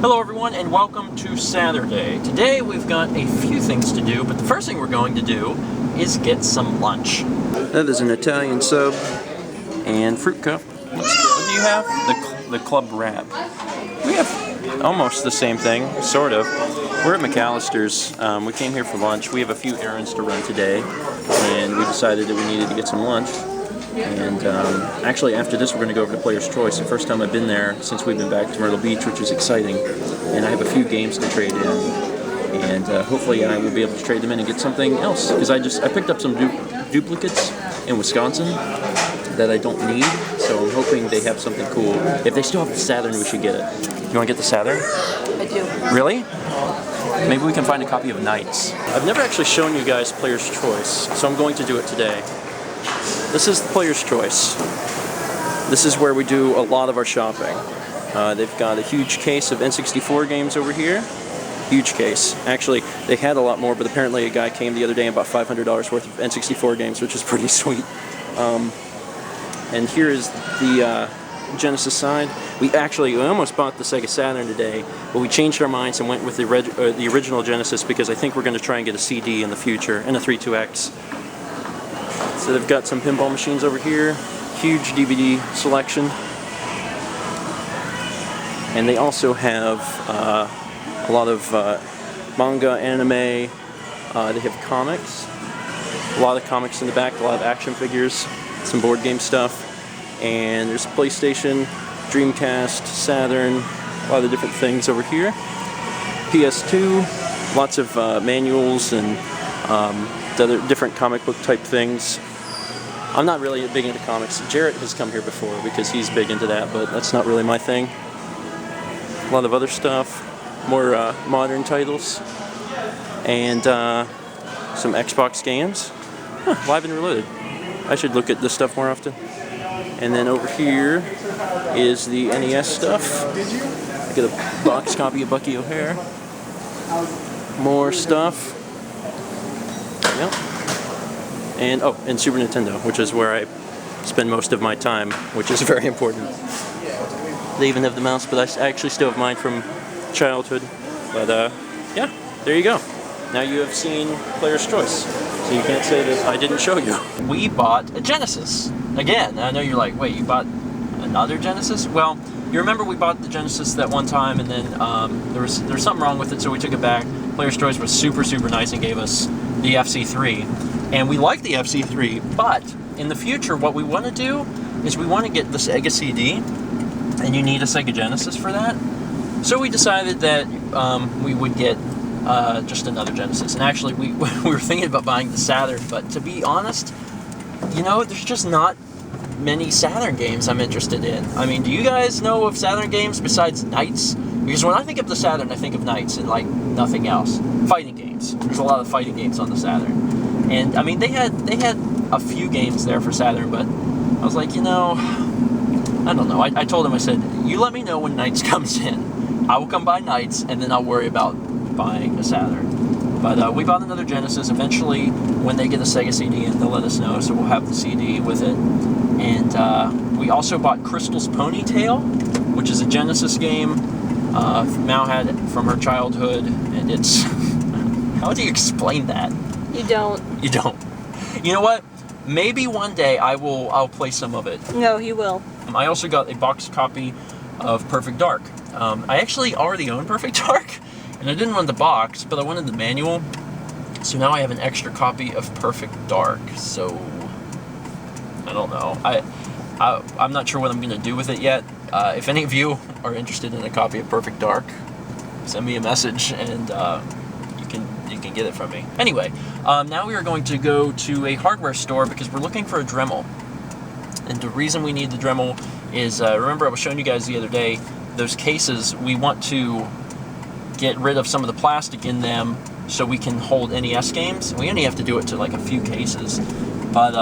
Hello everyone and welcome to Saturday. Today we've got a few things to do, but the first thing we're going to do is get some lunch. That is an Italian sub and fruit cup. What do you have? The club wrap. We have almost the same thing, sort of. We're at McAllister's. We came here for lunch. We have a few errands to run today, and we decided that we needed to get some lunch. And actually after this we're going to go over to Player's Choice. The first time I've been there since we've been back to Myrtle Beach, which is exciting. And I have a few games to trade in. And hopefully I will be able to trade them in and get something else. Because I picked up some duplicates in Wisconsin that I don't need. So I'm hoping they have something cool. If they still have the Saturn, we should get it. You want to get the Saturn? I do. Really? Maybe we can find a copy of Knights. I've never actually shown you guys Player's Choice, so I'm going to do it today. This is Player's Choice. This is where we do a lot of our shopping. They've got a huge case of N64 games over here. Huge case. Actually, they had a lot more, but apparently a guy came the other day and bought $500 worth of N64 games, which is pretty sweet. And here is the Genesis side. We almost bought the Sega Saturn today, but we changed our minds and went with the original Genesis because I think we're going to try and get a CD in the future and a 32X. So they've got some pinball machines over here, huge DVD selection, and they also have a lot of manga, anime, they have comics, a lot of comics in the back, a lot of action figures, some board game stuff, and there's PlayStation, Dreamcast, Saturn, a lot of different things over here, PS2, lots of manuals and other different comic book type things. I'm not really big into comics. Jarrett has come here before because he's big into that, but that's not really my thing. A lot of other stuff, more modern titles, and some Xbox games. Live and Reloaded. I should look at this stuff more often. And then over here is the NES stuff. I get a box copy of Bucky O'Hare. More stuff. Yep. And Super Nintendo, which is where I spend most of my time, which is very important. They even have the mouse, but I actually still have mine from childhood. But yeah, there you go. Now you have seen Player's Choice, so you can't say that I didn't show you. We bought a Genesis. Again, I know you're like, wait, you bought another Genesis? Well, you remember we bought the Genesis that one time, and then there was something wrong with it, so we took it back. Player's Choice was super nice and gave us the FC3. And we like the FC3, but in the future what we want to do is we want to get the Sega CD, and you need a Sega Genesis for that. So we decided that we would get just another Genesis. And actually we were thinking about buying the Saturn, but to be honest, you know, there's just not many Saturn games I'm interested in. I mean, do you guys know of Saturn games besides Knights? Because when I think of the Saturn, I think of Knights and like nothing else. Fighting games. There's a lot of fighting games on the Saturn. And I mean, they had a few games there for Saturn, but I was like, you know, I don't know. I told him, I said, you let me know when Knights comes in. I will come buy Knights, and then I'll worry about buying a Saturn. But we bought another Genesis. Eventually, when they get a Sega CD in, they'll let us know, so we'll have the CD with it. And we also bought Crystal's Ponytail, which is a Genesis game. Mal had it from her childhood, and it's... How do you explain that? You don't. You don't. You know what? Maybe one day I'll play some of it. No, you will. I also got a box copy of Perfect Dark. I actually already own Perfect Dark, and I didn't want the box, but I wanted the manual. So now I have an extra copy of Perfect Dark. So I don't know. I'm not sure what I'm going to do with it yet. If any of you are interested in a copy of Perfect Dark, send me a message and you can get it from me. Anyway, now we are going to go to a hardware store because we're looking for a Dremel. And the reason we need the Dremel is, remember I was showing you guys the other day, those cases, we want to get rid of some of the plastic in them so we can hold NES games. We only have to do it to like a few cases. But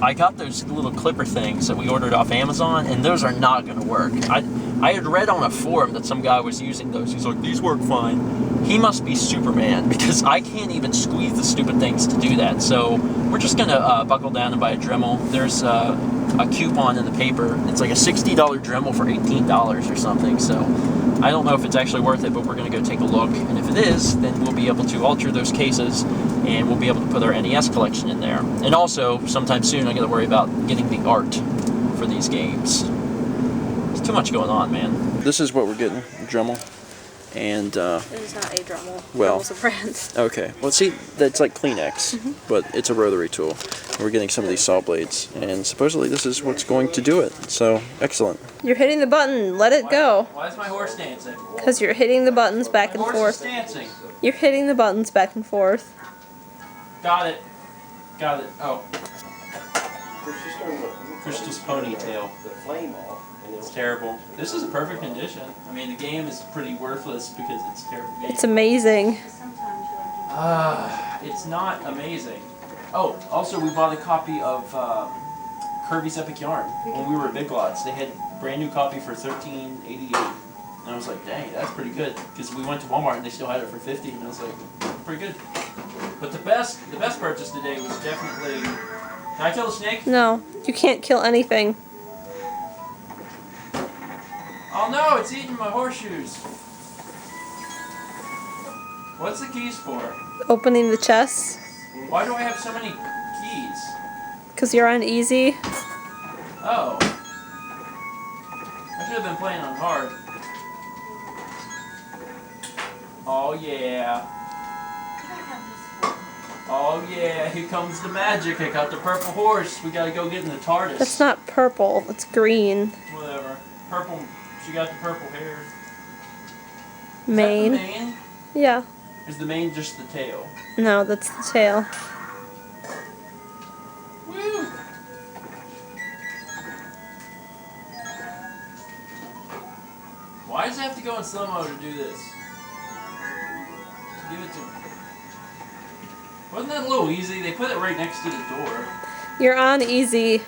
I got those little clipper things that we ordered off Amazon, and those are not going to work. I had read on a forum that some guy was using those. He's like, these work fine. He must be Superman, because I can't even squeeze the stupid things to do that. So we're just going to buckle down and buy a Dremel. There's a coupon in the paper. It's like a $60 Dremel for $18 or something. So I don't know if it's actually worth it, but we're going to go take a look. And if it is, then we'll be able to alter those cases, and we'll be able to put our NES collection in there. And also, sometime soon, I'm going to worry about getting the art for these games. There's too much going on, man. This is what we're getting, Dremel. And It is not a Dremel. well, Dremel's a brand. okay. Well, see, that's like Kleenex, but it's a rotary tool. We're getting some of these saw blades, and supposedly this is what's going to do it. So, excellent. You're hitting the button. Let it go. Why is my horse dancing? Because you're hitting the buttons back and forth. Dancing. You're hitting the buttons back and forth. Got it. Got it. Oh. Crystal's Ponytail. The flame off. It's terrible. This is a perfect condition. I mean, the game is pretty worthless because it's a terrible game. It's amazing. It's not amazing. Oh, also we bought a copy of Kirby's Epic Yarn when we were at Big Lots. They had a brand new copy for $13.88. And I was like, dang, that's pretty good. Because we went to Walmart and they still had it for $50, and I was like, pretty good. But the best purchase today was definitely. Can I kill the snake? No, you can't kill anything. Oh no, it's eating my horseshoes. What's the keys for? Opening the chest. Why do I have so many keys? Because you're on easy. Oh. I should have been playing on hard. Oh yeah. Oh yeah, here comes the magic. I got the purple horse. We gotta go get in the TARDIS. That's not purple. It's green. Whatever. Purple. She got the purple hair. Mane. Is that the mane? Yeah. Is the mane just the tail? No, that's the tail. Woo! Why does it have to go in slow-mo to do this? Give it to me. Wasn't that a little easy? They put it right next to the door. You're on easy.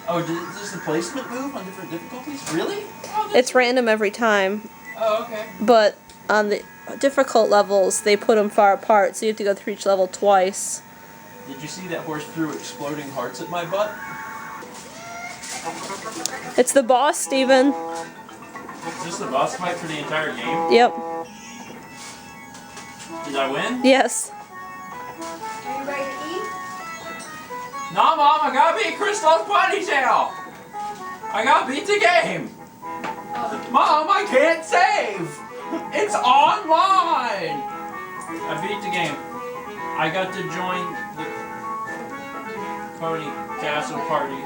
Oh, does the placement move on different difficulties? Really? Oh, It's random every time. Oh, okay. But on the difficult levels, they put them far apart, so you have to go through each level twice. Did you see that horse threw exploding hearts at my butt? It's the boss, Steven. Is this the boss fight for the entire game? Yep. Did I win? Yes. Are you ready to eat? No, Mom, I gotta beat Crystal's Ponytail! I gotta beat the game! Mom, I can't save! It's online! I beat the game. I got to join the Pony Castle party.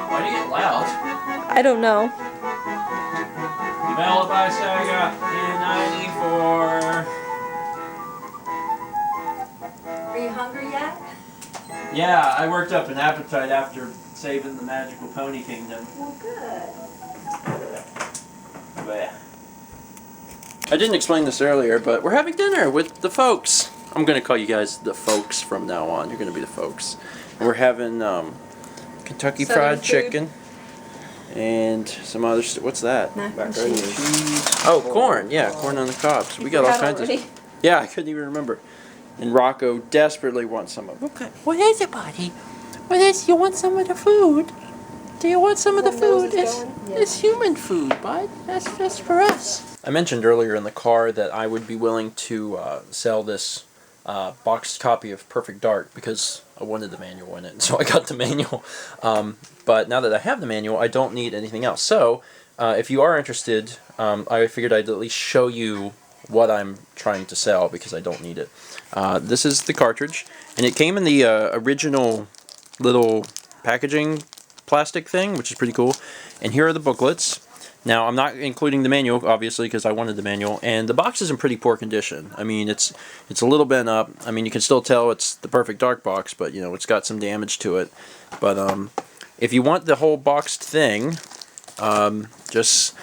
Why do you get loud? I don't know. Developed by Sega in '94. Are you hungry yet? Yeah, I worked up an appetite after saving the magical pony kingdom. Well, good. Blech. I didn't explain this earlier, but we're having dinner with the folks. I'm going to call you guys the folks from now on. You're going to be the folks. And we're having Kentucky Southern Fried food. Chicken and some other what's that? Macaroni and cheese. Oh, corn. Yeah, corn on the cob. So we got all kinds already? of. Yeah, I couldn't even remember. And Rocco desperately wants some of it. Okay. What is it, buddy? What is? You want some of the food? Do you want some of the One nose food? is going? Yeah. It's human food, bud. That's just for us. I mentioned earlier in the car that I would be willing to sell this boxed copy of Perfect Dark because I wanted the manual in it, so I got the manual. But now that I have the manual, I don't need anything else. So if you are interested, I figured I'd at least show you what I'm trying to sell because I don't need it. This is the cartridge, and it came in the original little packaging plastic thing, which is pretty cool. And here are the booklets. Now, I'm not including the manual, obviously, because I wanted the manual, and the box is in pretty poor condition. I mean, it's a little bent up. I mean, you can still tell it's the Perfect Dark box, but, you know, it's got some damage to it. But if you want the whole boxed thing, just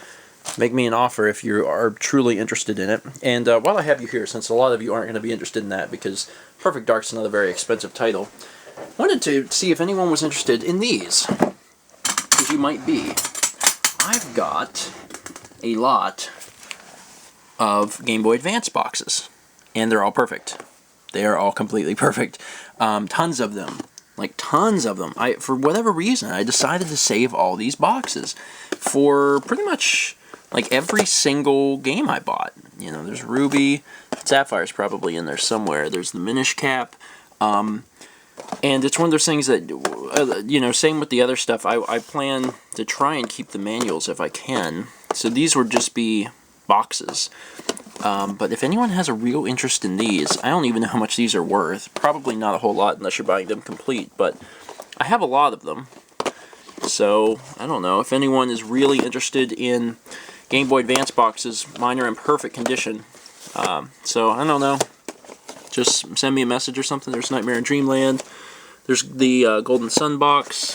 make me an offer if you are truly interested in it. And while I have you here, since a lot of you aren't going to be interested in that, because Perfect Dark's another very expensive title, I wanted to see if anyone was interested in these, because you might be. I've got a lot of Game Boy Advance boxes, and they're all perfect. They are all completely perfect. Tons of them. Like, tons of them. For whatever reason, I decided to save all these boxes. for pretty much like every single game I bought. You know, there's Ruby, Sapphire's probably in there somewhere. There's the Minish Cap. And it's one of those things that, you know, same with the other stuff, I plan to try and keep the manuals if I can. So these would just be boxes. But if anyone has a real interest in these, I don't even know how much these are worth. Probably not a whole lot unless you're buying them complete, but I have a lot of them. So, I don't know. If anyone is really interested in Game Boy Advance boxes, mine are in perfect condition. So, I don't know. Just send me a message or something. There's Nightmare in Dreamland. There's the Golden Sun box.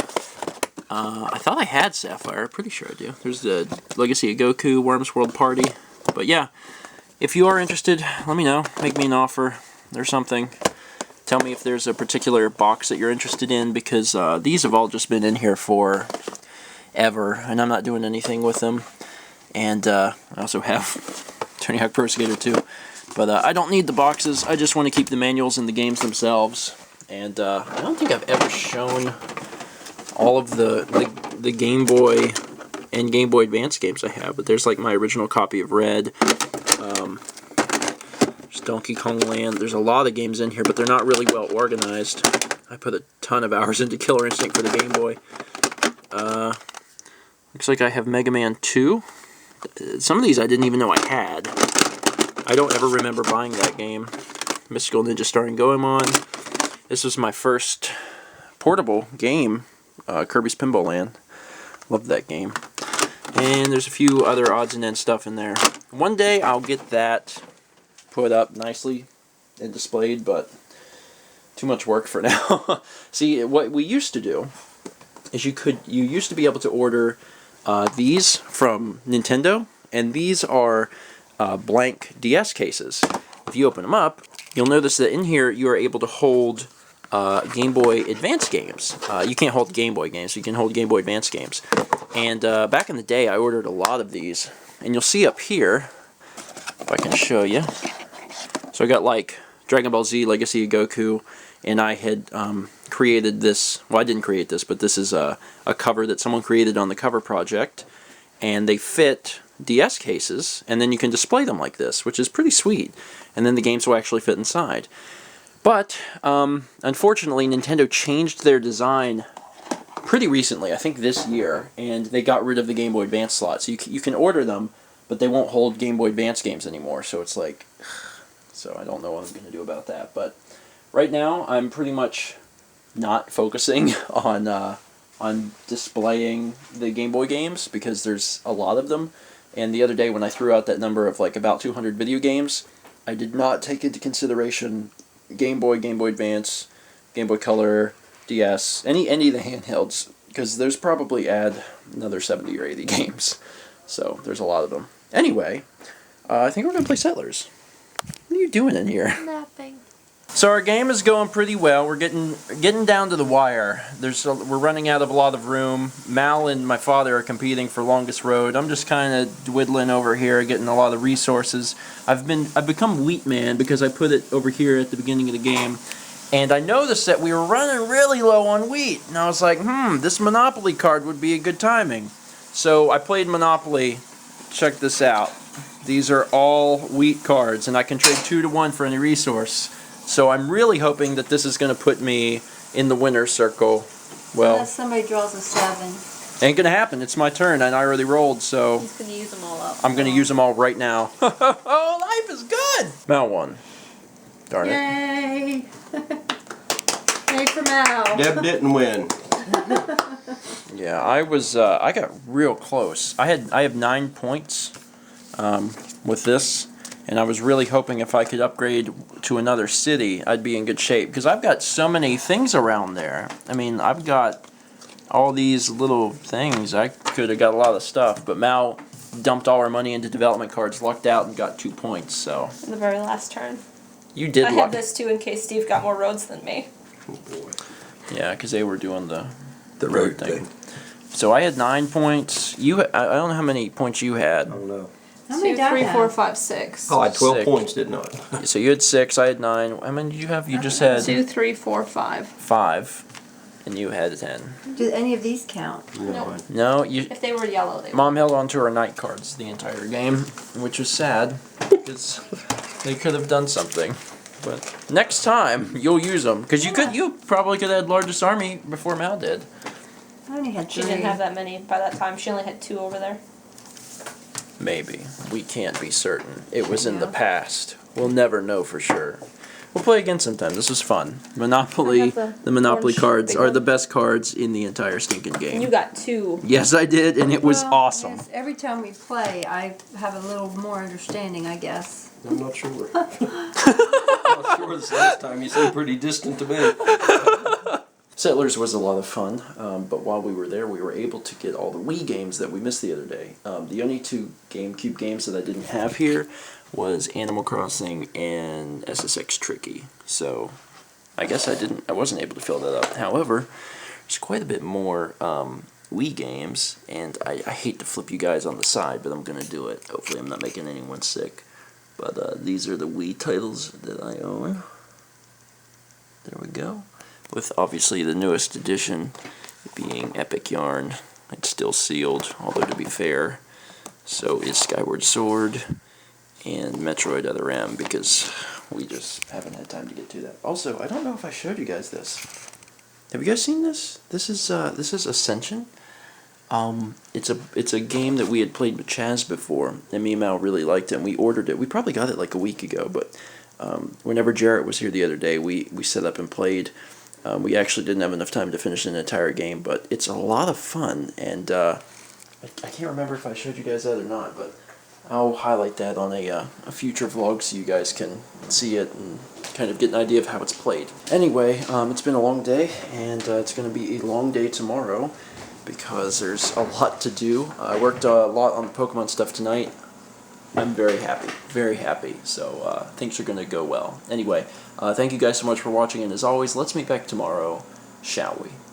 I thought I had Sapphire. Pretty sure I do. There's the Legacy of Goku, Worms World Party. But yeah, if you are interested, let me know. Make me an offer or something. Tell me if there's a particular box that you're interested in, because these have all just been in here for ever, and I'm not doing anything with them. And I also have Tony Hawk Pro Skater 2. But I don't need the boxes. I just want to keep the manuals and the games themselves. And I don't think I've ever shown all of the Game Boy and Game Boy Advance games I have. But there's like my original copy of Red. There's Donkey Kong Land. There's a lot of games in here, but they're not really well organized. I put a ton of hours into Killer Instinct for the Game Boy. Looks like I have Mega Man 2. Some of these I didn't even know I had. I don't ever remember buying that game. Mystical Ninja starring Goemon. This was my first portable game, Kirby's Pinball Land. Loved that game. And there's a few other odds and ends stuff in there. One day I'll get that put up nicely and displayed, but too much work for now. See, what we used to do is you used to be able to order these from Nintendo, and these are blank DS cases. If you open them up, you'll notice that in here you are able to hold Game Boy Advance games. You can't hold Game Boy games, you can hold Game Boy Advance games. And back in the day, I ordered a lot of these. And you'll see up here, if I can show you. So I got like Dragon Ball Z, Legacy of Goku, and I had created this. Well, I didn't create this, but this is a cover that someone created on the cover project. And they fit DS cases, and then you can display them like this, which is pretty sweet. And then the games will actually fit inside. But, unfortunately, Nintendo changed their design pretty recently, I think this year, and they got rid of the Game Boy Advance slot. So you can order them, but they won't hold Game Boy Advance games anymore, so it's like, so I don't know what I'm going to do about that. But right now, I'm pretty much not focusing on displaying the Game Boy games, because there's a lot of them. And the other day when I threw out that number of like about 200 video games, I did not take into consideration Game Boy, Game Boy Advance, Game Boy Color, DS, any of the handhelds, because there's probably add another 70 or 80 games. So there's a lot of them. Anyway, I think we're going to play Settlers. What are you doing in here? Napping. So our game is going pretty well. We're getting down to the wire. We're running out of a lot of room. Mal and my father are competing for longest road. I'm just kind of dwiddling over here, getting a lot of resources. I've become Wheat Man because I put it over here at the beginning of the game, and I noticed that we were running really low on wheat. And I was like, this Monopoly card would be a good timing. So I played Monopoly. Check this out. These are all wheat cards, and I can trade 2 to 1 for any resource. So I'm really hoping that this is going to put me in the winner's circle. Well, Unless somebody draws a 7. ain't going to happen. It's my turn, and I already rolled, so He's going to use them all up. I'm going to use them all right now. Oh, life is good! Mal won. Darn it. Yay! Yay for Mal. Deb didn't win. Yeah, I got real close. I have 9 points with this, and I was really hoping if I could upgrade to another city, I'd be in good shape, because I've got so many things around there. I mean, I've got all these little things. I could have got a lot of stuff, but Mal dumped all our money into development cards, lucked out, and got 2 points, so. In the very last turn. You did I luck. had this too in case Steve got more roads than me. Oh boy. Yeah, because they were doing the road thing. So I had 9 points. I don't know how many points you had. I don't know. How many 2, did I 3, have? 4, 5, 6. Oh, I had 12 Sick. points, didn't I? So you had 6, I had 9. How many did you have? You just had 2, 3, 4, 5. 5. and you had 10. Do any of these count? No. No, you. If they were yellow, they would. Mom held on to her night cards the entire game, which was sad because they could have done something. But next time you'll use them because you probably could have had largest army before Mal did. I only had She 3. didn't have that many by that time. She only had 2 over there. Maybe. We can't be certain. It was in the past. We'll never know for sure. We'll play again sometime. This was fun. Monopoly, I have the Monopoly orange cards big are one. the best cards in the entire stinking game. You got 2. Yes, I did, and it was Well, awesome. yes, every time we play, I have a little more understanding, I guess. I'm not sure. I'm not sure this last time. You seemed pretty distant to me. Settlers was a lot of fun, but while we were there, we were able to get all the Wii games that we missed the other day. The only 2 GameCube games that I didn't have here was Animal Crossing and SSX Tricky. So I guess I wasn't able to fill that up. However, there's quite a bit more Wii games, and I hate to flip you guys on the side, but I'm gonna do it. Hopefully, I'm not making anyone sick. But these are the Wii titles that I own. There we go. With obviously the newest edition being Epic Yarn. It's still sealed, although to be fair, so is Skyward Sword and Metroid Other M, because we just haven't had time to get to that. Also, I don't know if I showed you guys this. Have you guys seen this? This is Ascension. It's a game that we had played with Chaz before, and me and Mal really liked it, and we ordered it. We probably got it like a week ago, but whenever Jarrett was here the other day, we set up and played. We actually didn't have enough time to finish an entire game, but it's a lot of fun, and I can't remember if I showed you guys that or not, but I'll highlight that on a future vlog so you guys can see it and kind of get an idea of how it's played. Anyway, it's been a long day, and it's going to be a long day tomorrow because there's a lot to do. I worked a lot on the Pokemon stuff tonight. I'm very happy, so things are going to go well. Anyway, thank you guys so much for watching, and as always, let's meet back tomorrow, shall we?